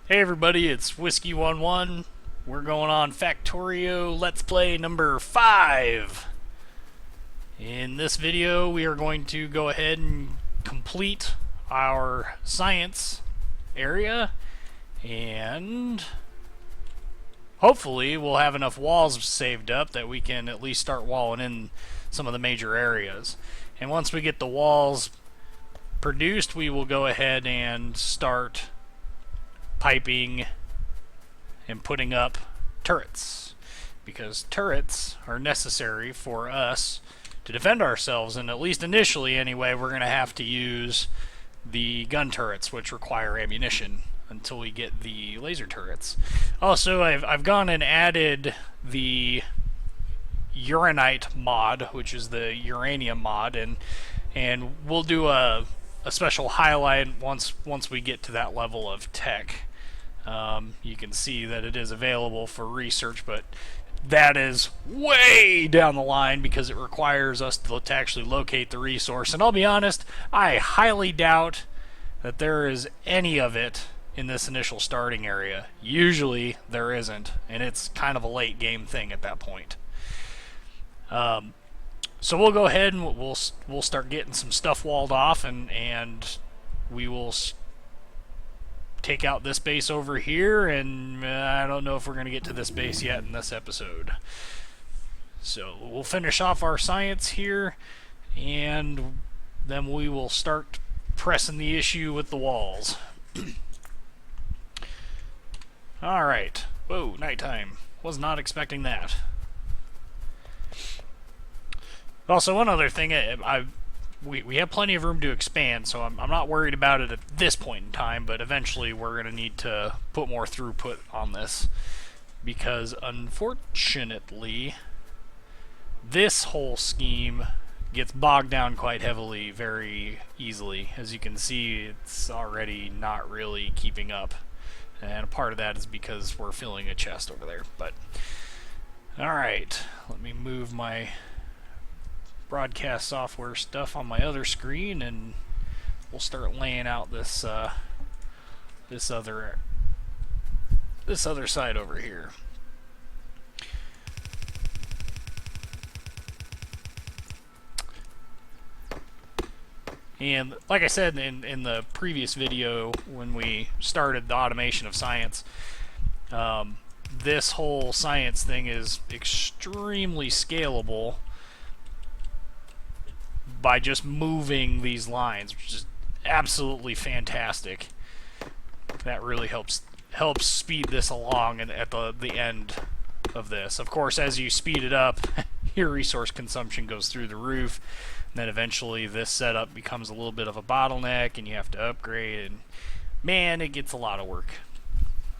Hey everybody, it's Whiskey11. We're going on Factorio Let's Play number 5. In this video, we are going to go ahead and complete our science area, and hopefully we'll have enough walls saved up that we can at least start walling in some of the major areas. And once we get the walls produced, we will go ahead and start piping and putting up turrets, because turrets are necessary for us to defend ourselves, and at least initially anyway we're going to have to use the gun turrets, which require ammunition until we get the laser turrets. Also, I've gone and added the Uranite mod, which is the uranium mod, and we'll do a special highlight once we get to that level of tech. You can see that it is available for research, but that is way down the line because it requires us to actually locate the resource. And I'll be honest, I highly doubt that there is any of it in this initial starting area. Usually there isn't, and it's kind of a late game thing at that point. So we'll go ahead and we'll start getting some stuff walled off, and we will take out this base over here, and I don't know if we're going to get to this base yet in this episode. So we'll finish off our science here, and then we will start pressing the issue with the walls. Alright. Whoa, nighttime. Was not expecting that. Also, one other thing, we have plenty of room to expand, so I'm not worried about it at this point in time, but eventually we're going to need to put more throughput on this, because unfortunately this whole scheme gets bogged down quite heavily very easily. As you can see, it's already not really keeping up, and a part of that is because we're filling a chest over there. But alright, let me move my broadcast software stuff on my other screen, and we'll start laying out this this other side over here. And like I said in the previous video when we started the automation of science, this whole science thing is extremely scalable by just moving these lines, which is absolutely fantastic. That really helps speed this along, and at the end of this. Of course, as you speed it up, your resource consumption goes through the roof, and then eventually this setup becomes a little bit of a bottleneck, and you have to upgrade, and man, it gets a lot of work.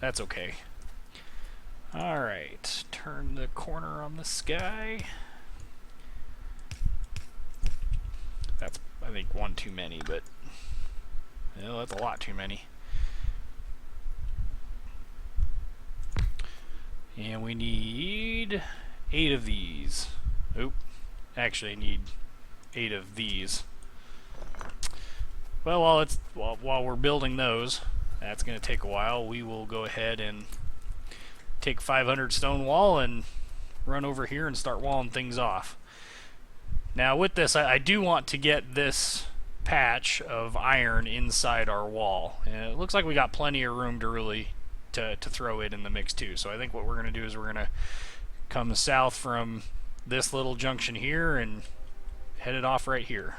That's okay. Alright, turn the corner on this guy. That's, I think, one too many, but that's a lot too many. And we need 8 of these. Oop. Actually, I need 8 of these. Well, while we're building those, that's going to take a while. We will go ahead and take 500 stone wall and run over here and start walling things off. Now with this, I do want to get this patch of iron inside our wall, and it looks like we got plenty of room to really to throw it in the mix too. So I think what we're going to do is we're going to come south from this little junction here and head it off right here.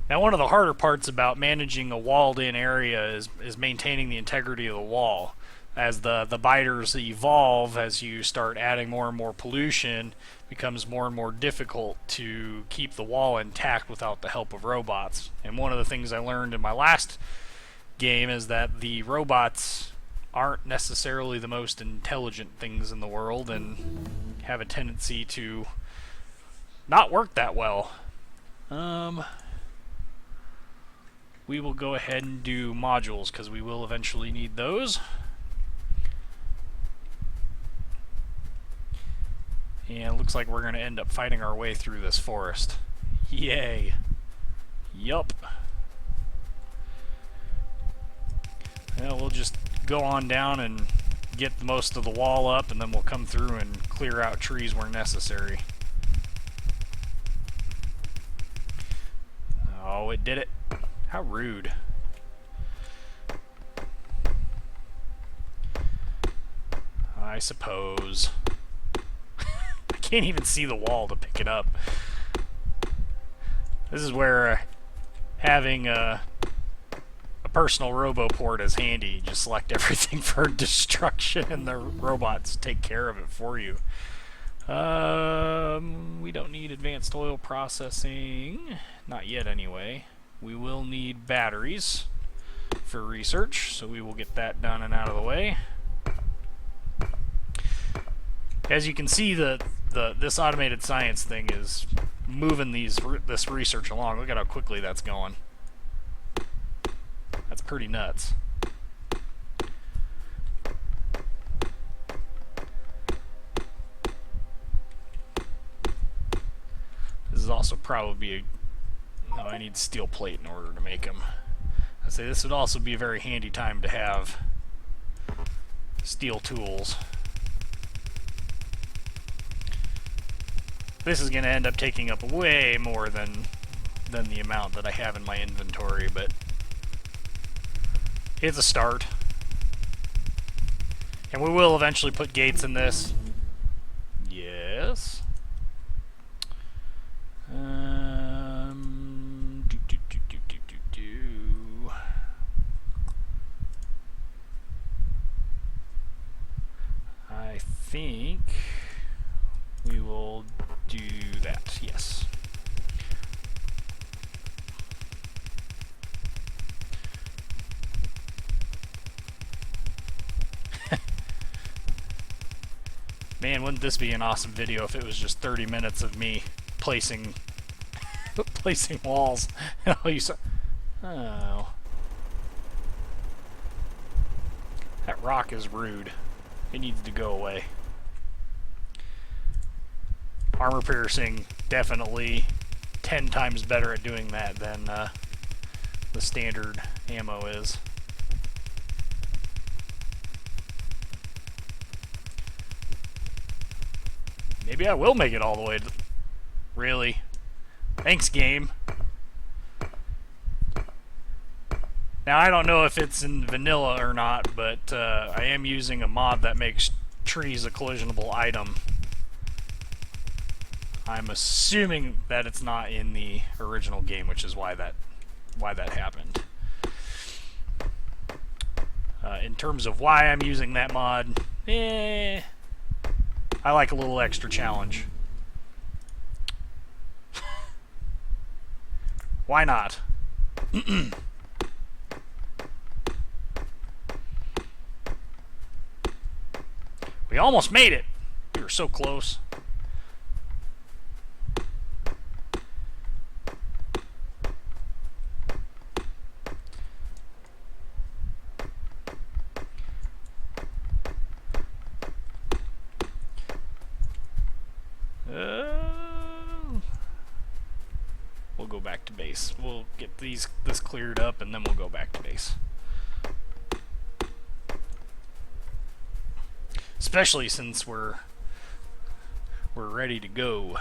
Now, one of the harder parts about managing a walled-in area is maintaining the integrity of the wall. As the biters evolve, as you start adding more and more pollution, it becomes more and more difficult to keep the wall intact without the help of robots. And one of the things I learned in my last game is that the robots aren't necessarily the most intelligent things in the world, and have a tendency to not work that well. We will go ahead and do modules, because we will eventually need those. And it looks like we're going to end up fighting our way through this forest. Yay. Yup. we'll just go on down and get most of the wall up, and then we'll come through and clear out trees where necessary. Oh, it did it. How rude. I suppose. I can't even see the wall to pick it up. This is where having a personal RoboPort is handy. Just select everything for destruction and the robots take care of it for you. We don't need advanced oil processing. Not yet anyway. We will need batteries for research, so we will get that done and out of the way. As you can see, this automated science thing is moving this research along. Look at how quickly that's going. That's pretty nuts. This is also probably a... Oh, I need steel plate in order to make them. I'd say this would also be a very handy time to have steel tools. This is going to end up taking up way more than the amount that I have in my inventory, but it's a start. And we will eventually put gates in this. Yes. I think we will do that, yes. Man, wouldn't this be an awesome video if it was just 30 minutes of me placing placing walls. Oh, you saw. Oh. That rock is rude. It needs to go away. Armor piercing, definitely 10 times better at doing that than the standard ammo is. Maybe I will make it all the way to... Really? Thanks, game. Now, I don't know if it's in vanilla or not, but I am using a mod that makes trees a collisionable item. I'm assuming that it's not in the original game, which is why that happened. In terms of why I'm using that mod, I like a little extra challenge. Why not? We almost made it. We were so close. We'll go back to base. We'll get this cleared up, and then we'll go back to base. Especially since we're ready to go.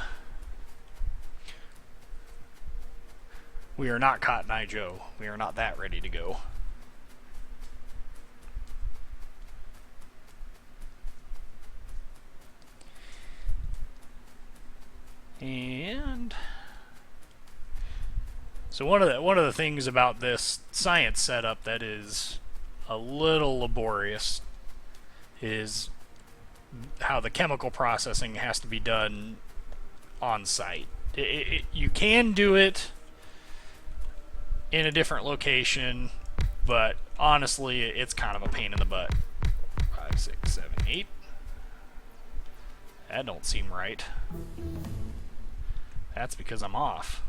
We are not Cotton Eye Joe. We are not that ready to go. And so one of the things about this science setup that is a little laborious is how the chemical processing has to be done on site. You can do it in a different location, but honestly, it's kind of a pain in the butt. 5, 6, 7, 8. That don't seem right. That's because I'm off.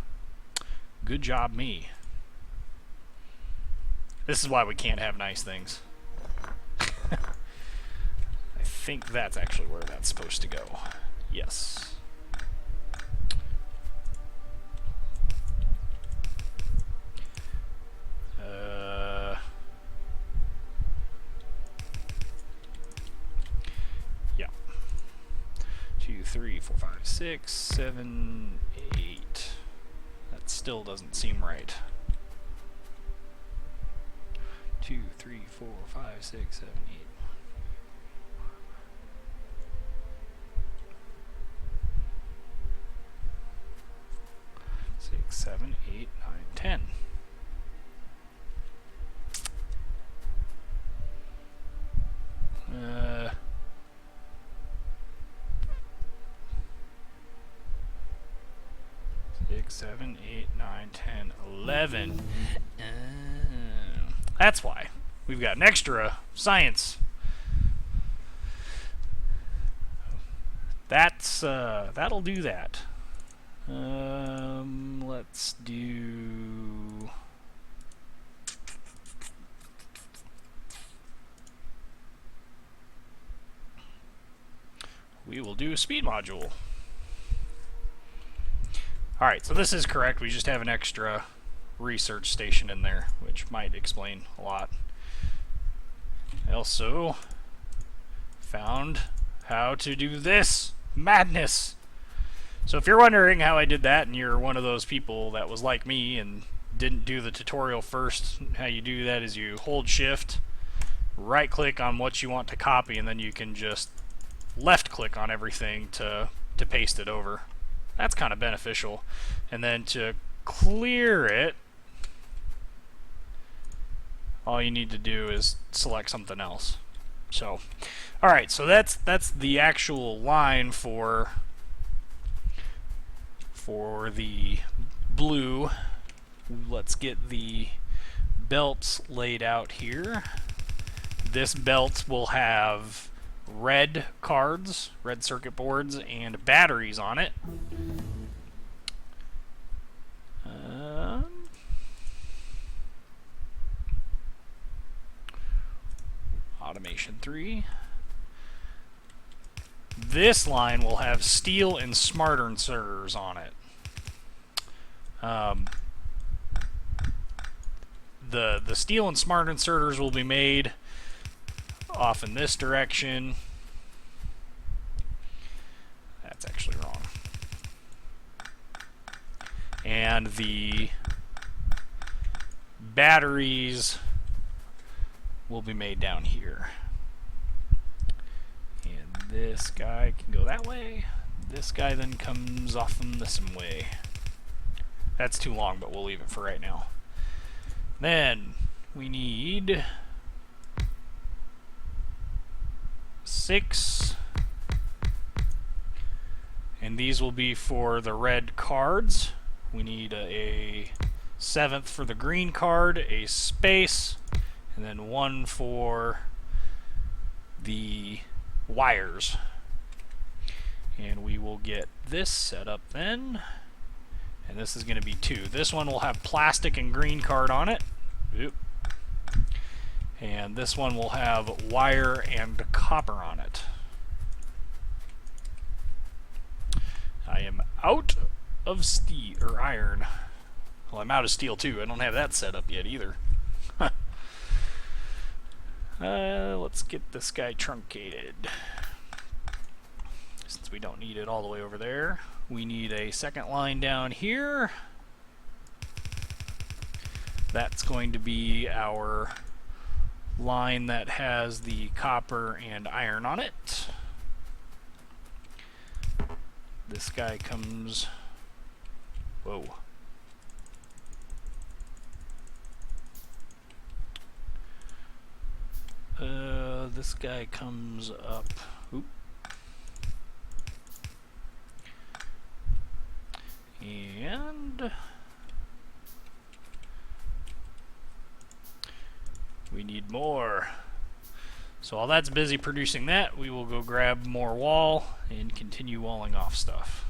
Good job, me. This is why we can't have nice things. I think that's actually where that's supposed to go. Yes. 3, 4, 5, 6, 7, 8. That still doesn't seem right. 2, 3, 4, 5, 6, 7, 8. 6, 7, 8, 9, 10. Six, 7, 8, 9, 10, 11. That's why. We've got an extra science. That'll do that. Let's do... We will do a speed module. Alright, so this is correct. We just have an extra research station in there, which might explain a lot. I also found how to do this. Madness! So if you're wondering how I did that, and you're one of those people that was like me and didn't do the tutorial first, how you do that is you hold shift, right click on what you want to copy, and then you can just left click on everything to paste it over. That's kind of beneficial. And then to clear it, all you need to do is select something else. So, alright, so that's the actual line for the blue. Let's get the belts laid out here. This belt will have red cards, red circuit boards, and batteries on it. Automation 3. This line will have steel and smart inserters on it. The steel and smart inserters will be made off in this direction. That's actually wrong. And the batteries will be made down here. And this guy can go that way. This guy then comes off in this way. That's too long, but we'll leave it for right now. Then we need 6, and these will be for the red cards. We need a 7th for the green card, a space, and then 1 for the wires. And we will get this set up then. And this is going to be 2. This one will have plastic and green card on it. Oop. And this one will have wire and copper on it. I am out of steel or iron. Well, I'm out of steel too. I don't have that set up yet either. Let's get this guy truncated. Since we don't need it all the way over there. We need a second line down here. That's going to be our line that has the copper and iron on it. This guy comes... Whoa. This guy comes up... Oop. And we need more. So while that's busy producing that, we will go grab more wall and continue walling off stuff.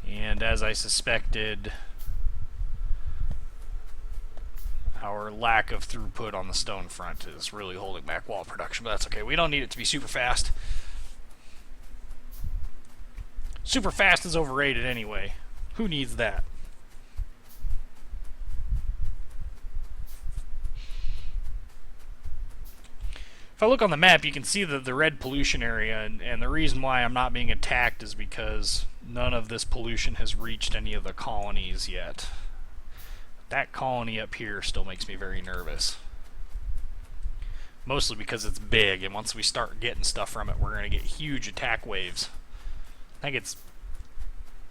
And as I suspected, our lack of throughput on the stone front is really holding back wall production, but that's okay. We don't need it to be super fast. Super fast is overrated anyway. Who needs that? If if I look on the map, you can see the red pollution area, and the reason why I'm not being attacked is because none of this pollution has reached any of the colonies yet. That colony up here still makes me very nervous. Mostly because it's big, and once we start getting stuff from it, we're going to get huge attack waves. I think it's...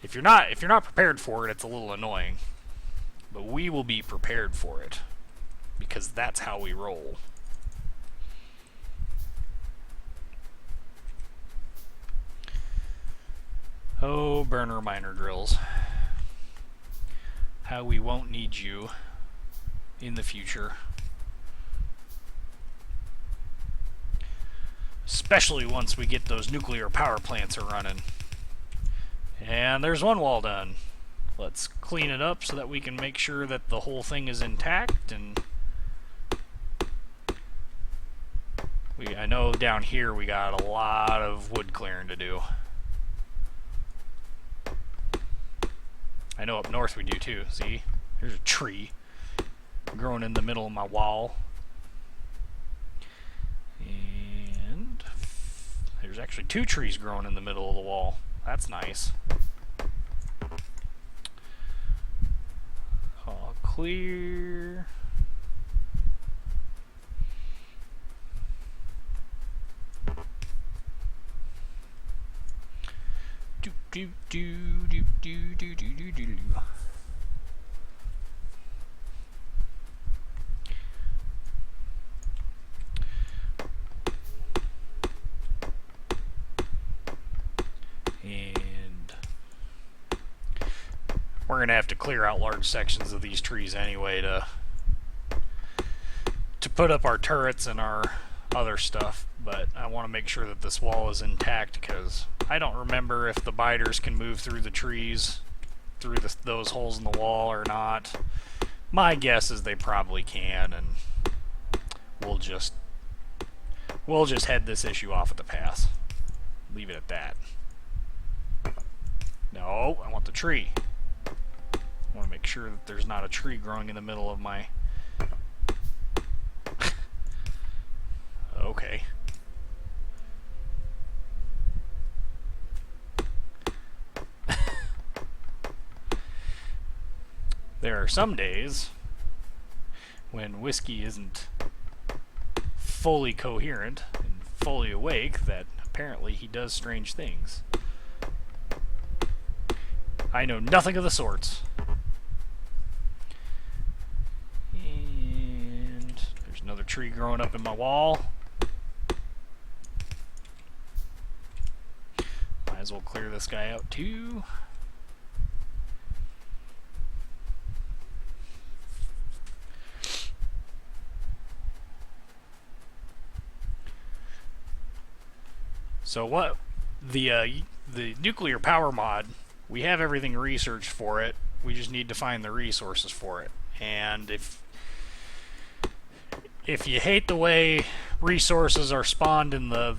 If you're not prepared for it, it's a little annoying. But we will be prepared for it, because that's how we roll. Oh, burner miner drills. How we won't need you in the future. Especially once we get those nuclear power plants are running. And there's one wall done. Let's clean it up so that we can make sure that the whole thing is intact. And I know down here we got a lot of wood clearing to do. I know up north we do too. See? There's a tree growing in the middle of my wall. And there's actually 2 trees growing in the middle of the wall. That's nice. All clear. Do do do do do do do do do. And we're gonna have to clear out large sections of these trees anyway to put up our turrets and our other stuff, but I want to make sure that this wall is intact because I don't remember if the biters can move through the trees, through those holes in the wall or not. My guess is they probably can, and we'll just head this issue off at the pass. Leave it at that. No, I want the tree. I want to make sure that there's not a tree growing in the middle of my... Okay. There are some days when whiskey isn't fully coherent and fully awake that apparently he does strange things. I know nothing of the sorts. And there's another tree growing up in my wall. Might as well clear this guy out too. So what the nuclear power mod, we have everything researched for it. We just need to find the resources for it. And if you hate the way resources are spawned in the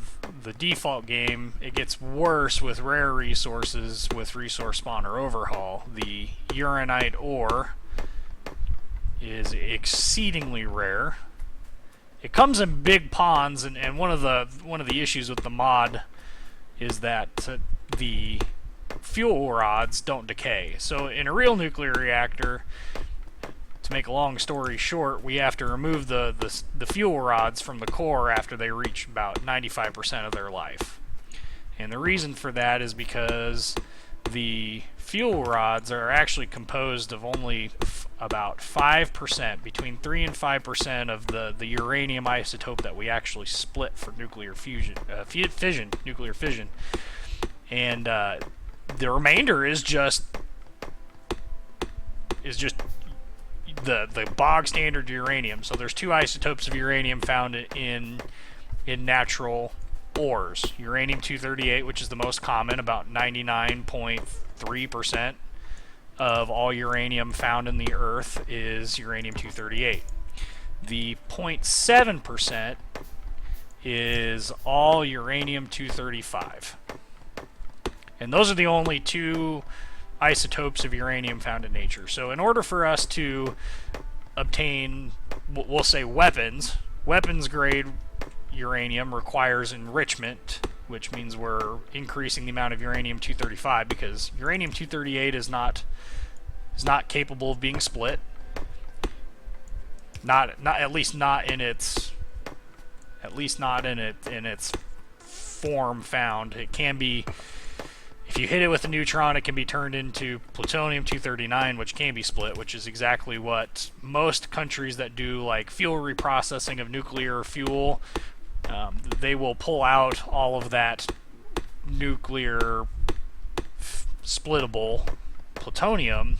default game, it gets worse with rare resources with resource spawner overhaul. The uranite ore is exceedingly rare. It comes in big ponds, and one of the issues with the mod is that the fuel rods don't decay. So in a real nuclear reactor, to make a long story short, we have to remove the fuel rods from the core after they reach about 95% of their life. And the reason for that is because the fuel rods are actually composed of only about 5%, between 3 and 5% of the uranium isotope that we actually split for nuclear fusion, nuclear fission, and the remainder is just the bog standard uranium. So there's 2 isotopes of uranium found in natural ores. Uranium-238, which is the most common, about 99.3% of all uranium found in the Earth is uranium-238. The 0.7% is all uranium-235. And those are the only 2 isotopes of uranium found in nature. So in order for us to obtain, we'll say weapons grade uranium requires enrichment, which means we're increasing the amount of uranium-235 because uranium-238 is not capable of being split. Not at least not in its form found. It can be, if you hit it with a neutron, it can be turned into plutonium-239, which can be split, which is exactly what most countries that do like fuel reprocessing of nuclear fuel, they will pull out all of that nuclear splittable plutonium,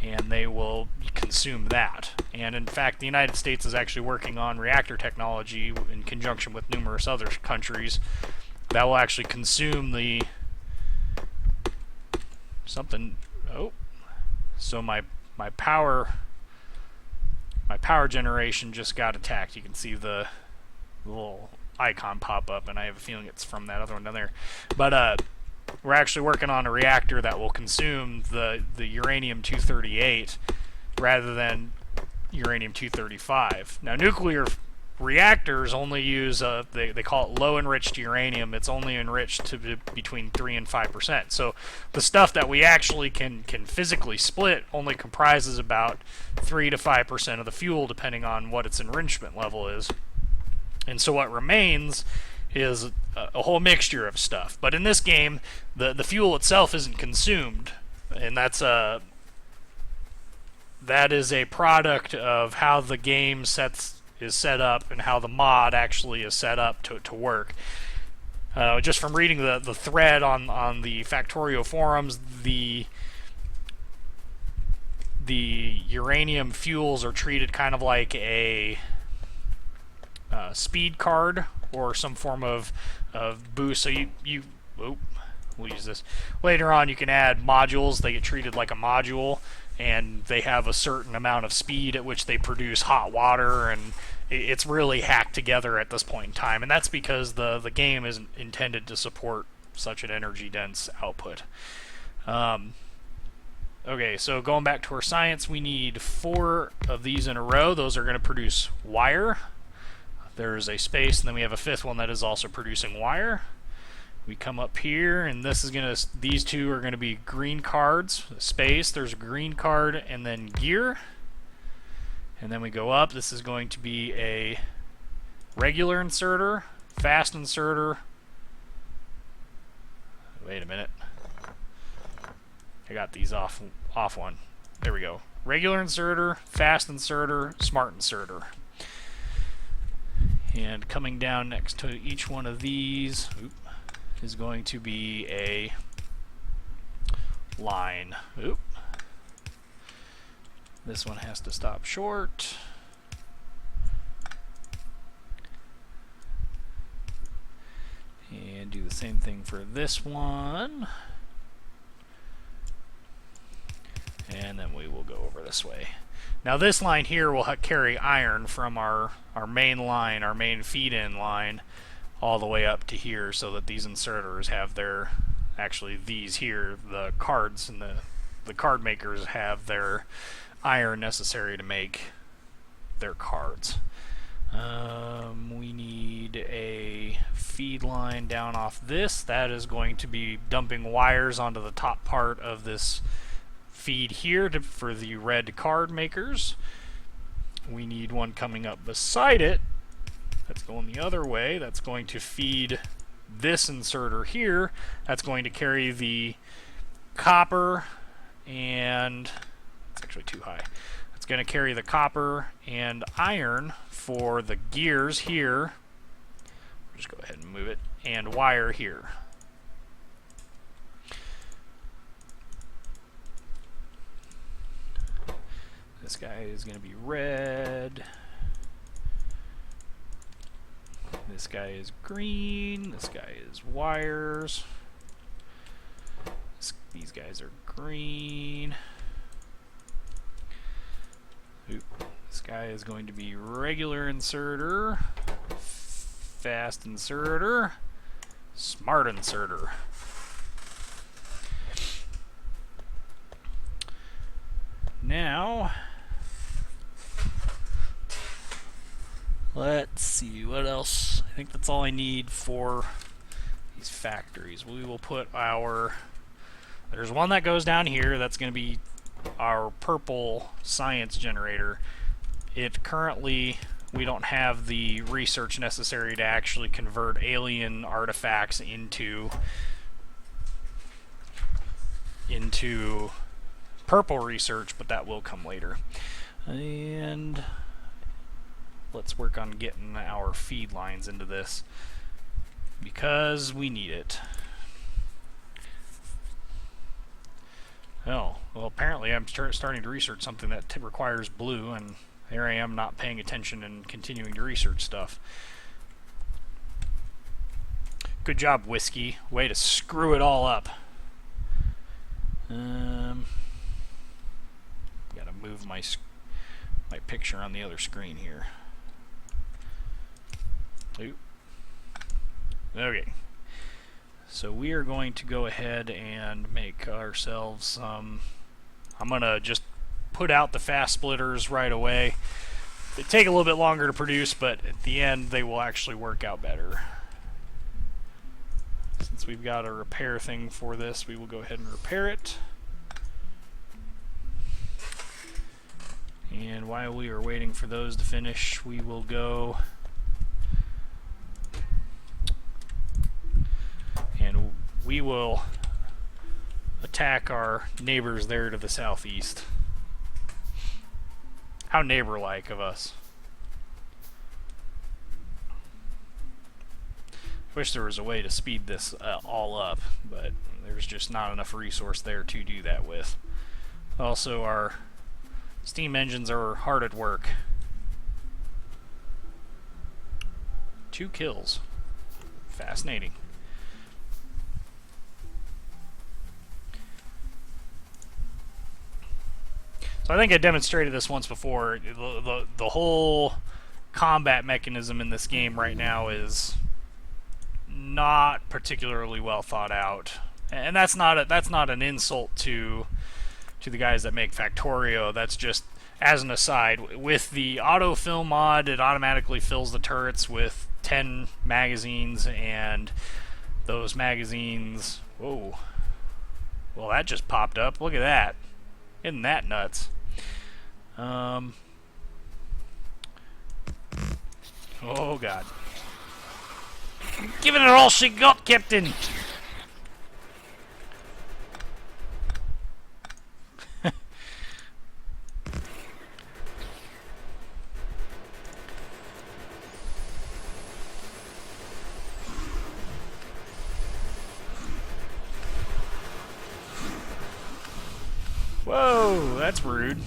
and they will consume that. And in fact, the United States is actually working on reactor technology in conjunction with numerous other countries that will actually consume the something. Oh, so my power generation just got attacked. You can see the little icon pop up, and I have a feeling it's from that other one down there. But we're actually working on a reactor that will consume the uranium-238 rather than uranium-235. Now, nuclear reactors only use they call it low-enriched uranium. It's only enriched to between 3 and 5%. So the stuff that we actually can physically split only comprises about 3 to 5% of the fuel, depending on what its enrichment level is. And so what remains is a whole mixture of stuff. But in this game, the fuel itself isn't consumed, and that is a product of how the game is set up and how the mod actually is set up to work. Just from reading the thread on the Factorio forums, the uranium fuels are treated kind of like a speed card or some form of boost. So we'll use this later on. You can add modules. They get treated like a module, and they have a certain amount of speed at which they produce hot water, and it's really hacked together at this point in time. And that's because the game isn't intended to support such an energy dense output. Okay, so going back to our science, we need 4 of these in a row. Those are going to produce wire. There's a space, and then we have a 5th one that is also producing wire. We come up here, and these 2 are gonna be green cards. Space, there's a green card, and then gear. And then we go up. This is going to be a regular inserter, fast inserter. Wait a minute. I got these off one. There we go. Regular inserter, fast inserter, smart inserter. And coming down next to each one of these is going to be a line. This one has to stop short. And do the same thing for this one. And then we will go over this way. Now this line here will carry iron from our main line, our main feed-in line, all the way up to here, so that these inserters have their, actually these here, the cards and the card makers have their iron necessary to make their cards. We need a feed line down off this. That is going to be dumping wires onto the top part of this feed here for the red card makers. We need one coming up beside it that's going the other way. That's going to feed this inserter here. That's going to carry the copper, and it's actually too high. It's going to carry the copper and iron for the gears here. Just go ahead and move it, and wire here. This guy is going to be red. This guy is green. This guy is wires. These guys are green. This guy is going to be regular inserter, fast inserter, smart inserter. Now, Let's see, what else? I think that's all I need for these factories. We will put our... There's one that goes down here. That's going to be our purple science generator. It currently... We don't have the research necessary to actually convert alien artifacts into purple research, but that will come later. And let's work on getting our feed lines into this because we need it. Oh, well, apparently I'm starting to research something that requires blue, and here I am not paying attention and continuing to research stuff. Good job, Whiskey. Way to screw it all up. Gotta move my picture on the other screen here. Oop. Okay. So we are going to go ahead and make ourselves some... I'm gonna just put out the fast splitters right away. They take a little bit longer to produce, but at the end they will actually work out better. Since we've got a repair thing for this, we will go ahead and repair it. And while we are waiting for those to finish, we will go and we will attack our neighbors there to the southeast. How neighbor-like of us. Wish there was a way to speed this all up, but there's just not enough resource there to do that with. Also, our steam engines are hard at work. 2 kills. Fascinating. So I think I demonstrated this once before. The whole combat mechanism in this game right now is not particularly well thought out, and that's not an insult to the guys that make Factorio. That's just as an aside. With the autofill mod, it automatically fills the turrets with 10 magazines, and those magazines... Whoa. Well, that just popped up. Look at that. Isn't that nuts? Oh, God. Giving it all she got, Captain! Whoa, that's rude.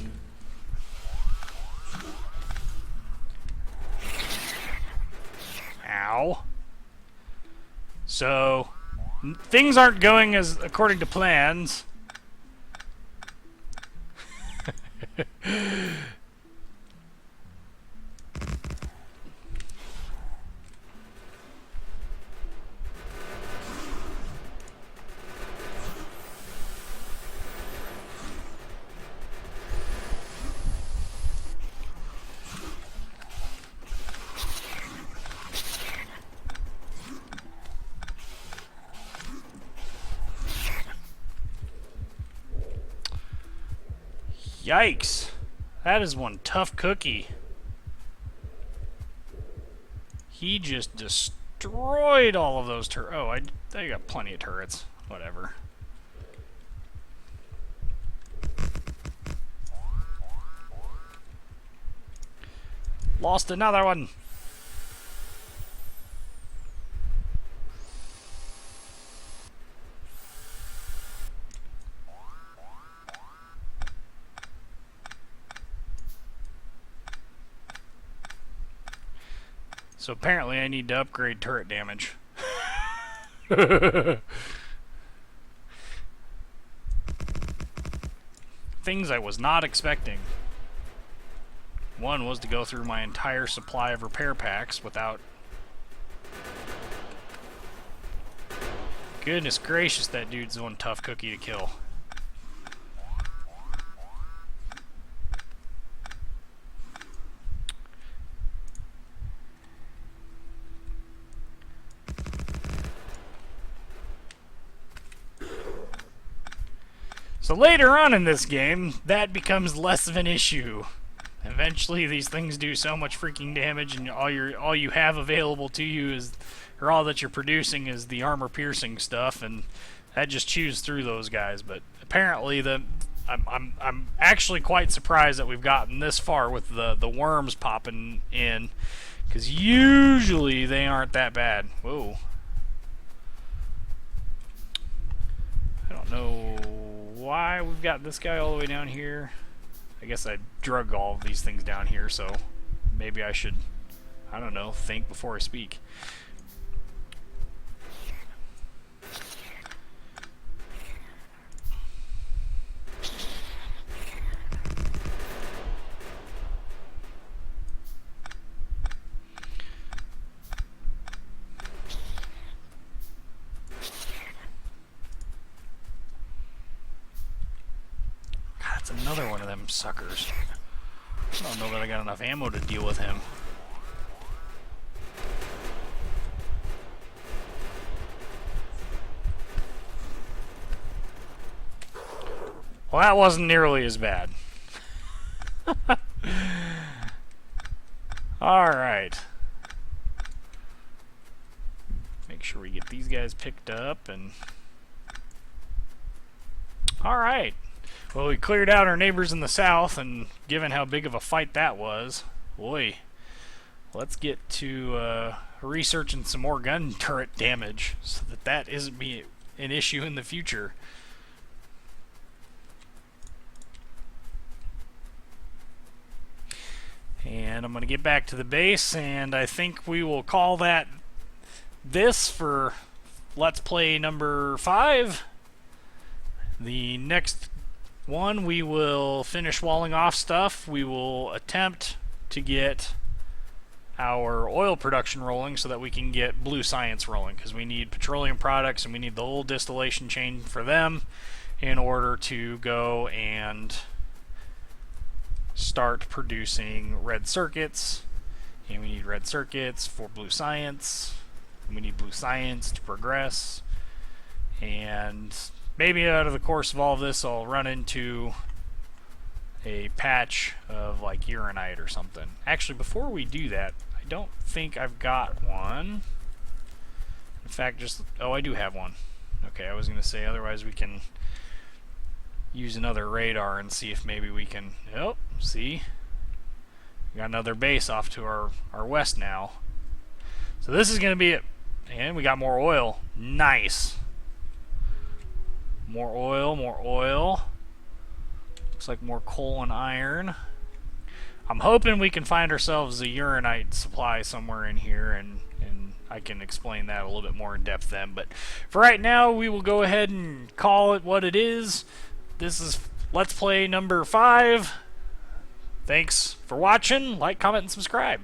Ow. So, things aren't going as according to plans. Yikes. That is one tough cookie. He just destroyed all of those turrets. Oh, I got plenty of turrets. Whatever. Lost another one. So apparently I need to upgrade turret damage. Things I was not expecting. One was to go through my entire supply of repair packs without... Goodness gracious, that dude's one tough cookie to kill. So later on in this game, that becomes less of an issue. Eventually, these things do so much freaking damage, and all you have available to you is, or all that you're producing is the armor-piercing stuff, and that just chews through those guys. But apparently, I'm actually quite surprised that we've gotten this far with the worms popping in, because usually they aren't that bad. Whoa. I don't know why we've got this guy all the way down here. I guess I drug all of these things down here, so maybe I should, I don't know, think before I speak. Another one of them suckers. I don't know that I got enough ammo to deal with him. Well, that wasn't nearly as bad. Alright. Make sure we get these guys picked up and... Alright. Well, we cleared out our neighbors in the south, and given how big of a fight that was, boy, let's get to researching some more gun turret damage so that isn't be an issue in the future. And I'm going to get back to the base, and I think we will call that this for Let's Play number 5. The next one, we will finish walling off stuff. We will attempt to get our oil production rolling so that we can get Blue Science rolling, because we need petroleum products and we need the whole distillation chain for them in order to go and start producing red circuits. And we need red circuits for Blue Science, and we need Blue Science to progress. And maybe out of the course of all of this, I'll run into a patch of like uranite or something. Actually, before we do that, I don't think I've got one. In fact, oh, I do have one. Okay, I was going to say, otherwise we can use another radar and see if maybe we can... Oh, see? We got another base off to our west now. So this is going to be it. And we got more oil. Nice. More oil, more oil. Looks like more coal and iron. I'm hoping we can find ourselves a uranite supply somewhere in here, and I can explain that a little bit more in depth then. But for right now, we will go ahead and call it what it is. This is Let's Play number 5. Thanks for watching. Like, comment, and subscribe.